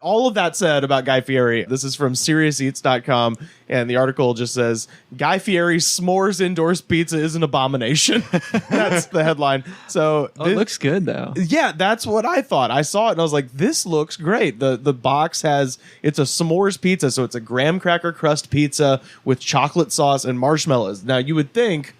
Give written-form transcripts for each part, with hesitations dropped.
All of that said about Guy Fieri, this is from SeriousEats.com, and the article just says, Guy Fieri's s'mores indoors pizza is an abomination. That's the headline. So it looks good, though. Yeah, that's what I thought. I saw it, and I was like, this looks great. The box it's a s'mores pizza, so it's a graham cracker crust pizza with chocolate sauce and marshmallows. Now, you would think,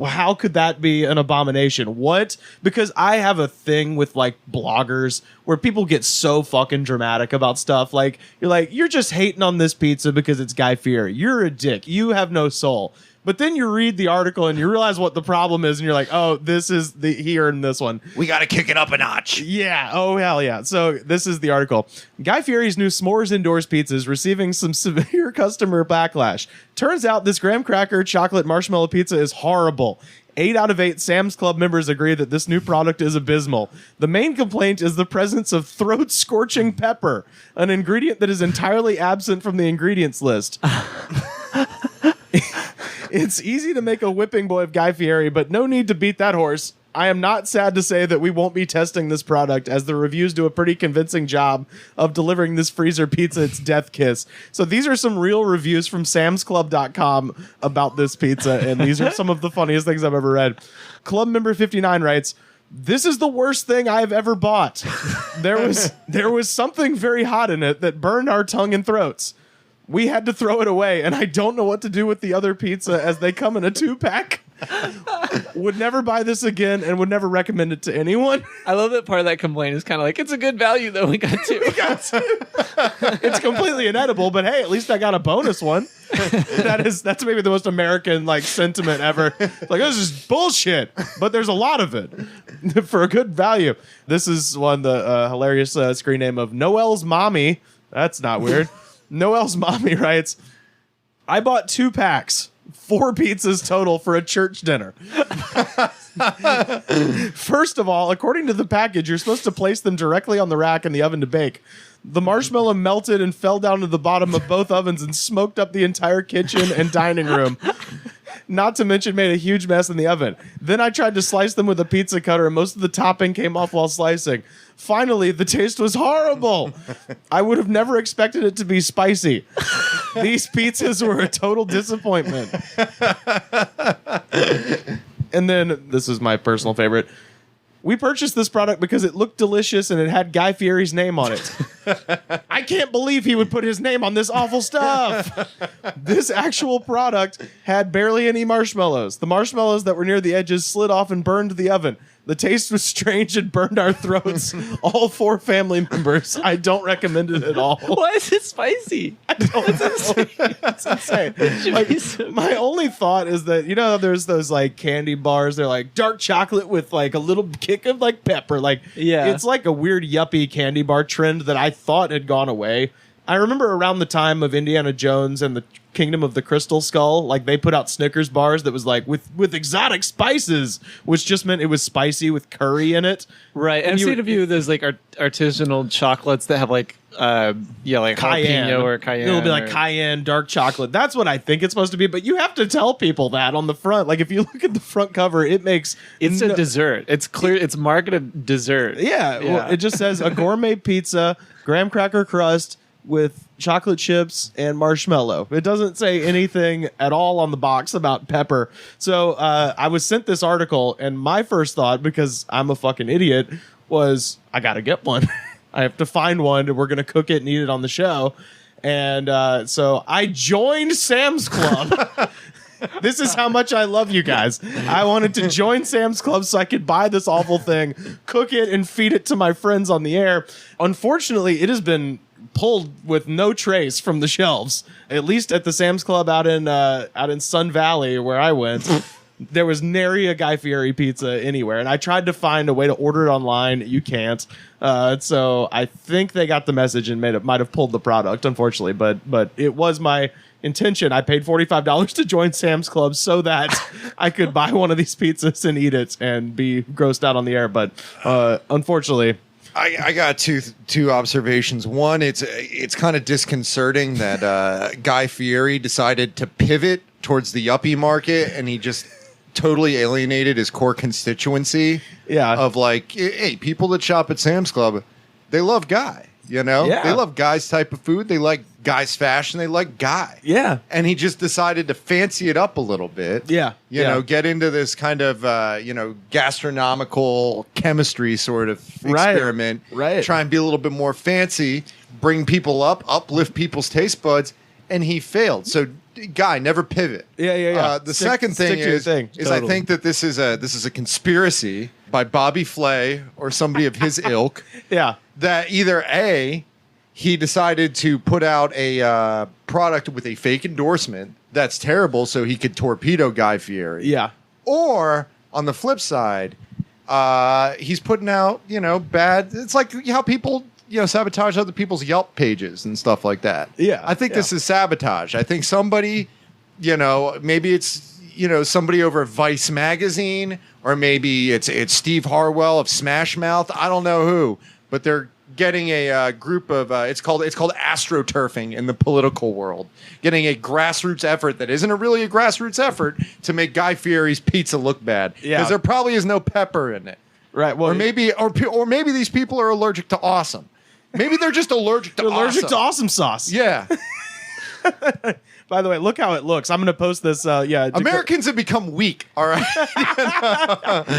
how could that be an abomination? What? Because I have a thing with like bloggers where people get so fucking dramatic about stuff. Like, you're just hating on this pizza because it's Guy Fieri. You're a dick. You have no soul. But then you read the article and you realize what the problem is, and you're like, oh, this is he earned this one. We got to kick it up a notch. Yeah. Oh, hell yeah. So this is the article. Guy Fieri's new s'mores indoors pizza is receiving some severe customer backlash. Turns out this graham cracker chocolate marshmallow pizza is horrible. 8 out of 8 Sam's Club members agree that this new product is abysmal. The main complaint is the presence of throat-scorching pepper, an ingredient that is entirely absent from the ingredients list. It's easy to make a whipping boy of Guy Fieri, but no need to beat that horse. I am not sad to say that we won't be testing this product, as the reviews do a pretty convincing job of delivering this freezer pizza its death kiss. So these are some real reviews from samsclub.com about this pizza, and these are some of the funniest things I've ever read. Club member 59 writes, "This is the worst thing I have ever bought. There was something very hot in it that burned our tongue and throats. We had to throw it away, and I don't know what to do with the other pizza as they come in a 2-pack. Would never buy this again and would never recommend it to anyone." I love that part of that complaint is kind of like, it's a good value, though. We got two. It's completely inedible, but hey, at least I got a bonus one. That's maybe the most American like sentiment ever. Like, this is bullshit, but there's a lot of it for a good value. This is one, the hilarious screen name of Noel's Mommy. That's not weird. Noel's Mommy writes, "I bought 2 packs, 4 pizzas total for a church dinner. First of all, according to the package, you're supposed to place them directly on the rack in the oven to bake. The marshmallow melted and fell down to the bottom of both ovens and smoked up the entire kitchen and dining room. Not to mention made a huge mess in the oven. Then I tried to slice them with a pizza cutter and most of the topping came off while slicing. Finally, the taste was horrible. I would have never expected it to be spicy. These pizzas were a total disappointment." And then, this is my personal favorite. "We purchased this product because it looked delicious and it had Guy Fieri's name on it. I can't believe he would put his name on this awful stuff. This actual product had barely any marshmallows. The marshmallows that were near the edges slid off and burned the oven. The taste was strange and burned our throats. All 4 family members. I don't recommend it at all." Why is it spicy? It's insane. Like, my only thought is that, there's those like candy bars. They're like dark chocolate with like a little kick of like pepper. Like, yeah, it's like a weird yuppie candy bar trend that I thought had gone away. I remember around the time of Indiana Jones and the Kingdom of the Crystal Skull, like they put out Snickers bars that was like with exotic spices, which just meant it was spicy with curry in it. Right. I've seen a few of those like artisanal chocolates that have like like cayenne jalapeno or cayenne. It'll be like cayenne dark chocolate. That's what I think it's supposed to be, but you have to tell people that on the front. Like if you look at the front cover, it makes it's a dessert. It's clear it's marketed dessert. Yeah. Well, it just says a gourmet pizza, graham cracker crust with chocolate chips and marshmallow. It doesn't say anything at all on the box about pepper. So I was sent this article, and my first thought, because I'm a fucking idiot, was I gotta get one. I have to find one, and we're gonna cook it and eat it on the show. And so I joined Sam's Club. This is how much I love you guys. I wanted to join Sam's Club so I could buy this awful thing, cook it, and feed it to my friends on the air. Unfortunately, it has been pulled with no trace from the shelves. At least at the Sam's Club out in Sun Valley where I went, there was nary a Guy Fieri pizza anywhere. And I tried to find a way to order it online. You can't. So I think they got the message and might have pulled the product, unfortunately. But it was my intention. I paid $45 to join Sam's Club so that I could buy one of these pizzas and eat it and be grossed out on the air. But unfortunately, I got two observations. One, it's kind of disconcerting that Guy Fieri decided to pivot towards the yuppie market, and he just totally alienated his core constituency. Yeah, of like, hey, people that shop at Sam's Club, they love Guy. You know, Yeah. they love Guy's type of food. They like Guy's fashion. They like Guy. Yeah. And he just decided to fancy it up a little bit. Yeah. You know, get into this kind of, gastronomical chemistry sort of experiment. Right. Try and be a little bit more fancy, bring people up, uplift people's taste buds. And he failed. So, Guy, never pivot. Yeah. The second thing stick to your is thing. I think that this is a conspiracy by Bobby Flay or somebody of his ilk. Yeah. That either A, he decided to put out a product with a fake endorsement that's terrible so he could torpedo Guy Fieri. Yeah. Or, on the flip side, he's putting out, bad... It's like how people, sabotage other people's Yelp pages and stuff like that. Yeah, I think this is sabotage. I think somebody, maybe it's, somebody over at Vice Magazine, or maybe it's Steve Harwell of Smash Mouth. I don't know who. But they're getting a group of it's called astroturfing in the political world, getting a grassroots effort that isn't really a grassroots effort to make Guy Fieri's pizza look bad because there probably is no pepper in it, Right. Well, or maybe these people are allergic to awesome. Maybe they're just allergic to allergic awesome. to awesome sauce. Yeah, By the way, look how it looks. I'm going to post this. Americans have become weak. All right.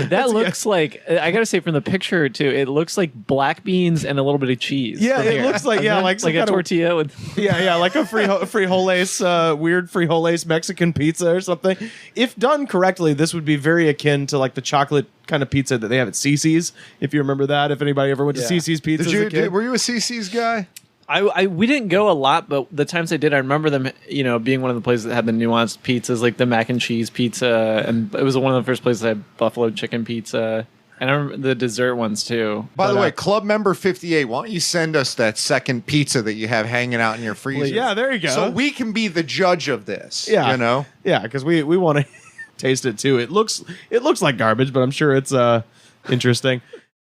That looks like, I gotta say, from the picture too, it looks like black beans and a little bit of cheese. Yeah, from it here. looks like like some a kind of- tortilla with. Yeah, like a frijoles, weird frijoles Mexican pizza or something. If done correctly, this would be very akin to like the chocolate kind of pizza that they have at CC's. If you remember that, if anybody ever went to CC's Pizza as a kid. Were you a CC's guy? We didn't go a lot, but the times I did, I remember them, being one of the places that had the nuanced pizzas, like the mac and cheese pizza, and it was one of the first places that had buffalo chicken pizza. And I remember the dessert ones too. By the way, club member 58, why don't you send us that second pizza that you have hanging out in your freezer? Yeah, there you go. So we can be the judge of this. Yeah, yeah, because we want to taste it too. It looks like garbage, but I'm sure it's interesting.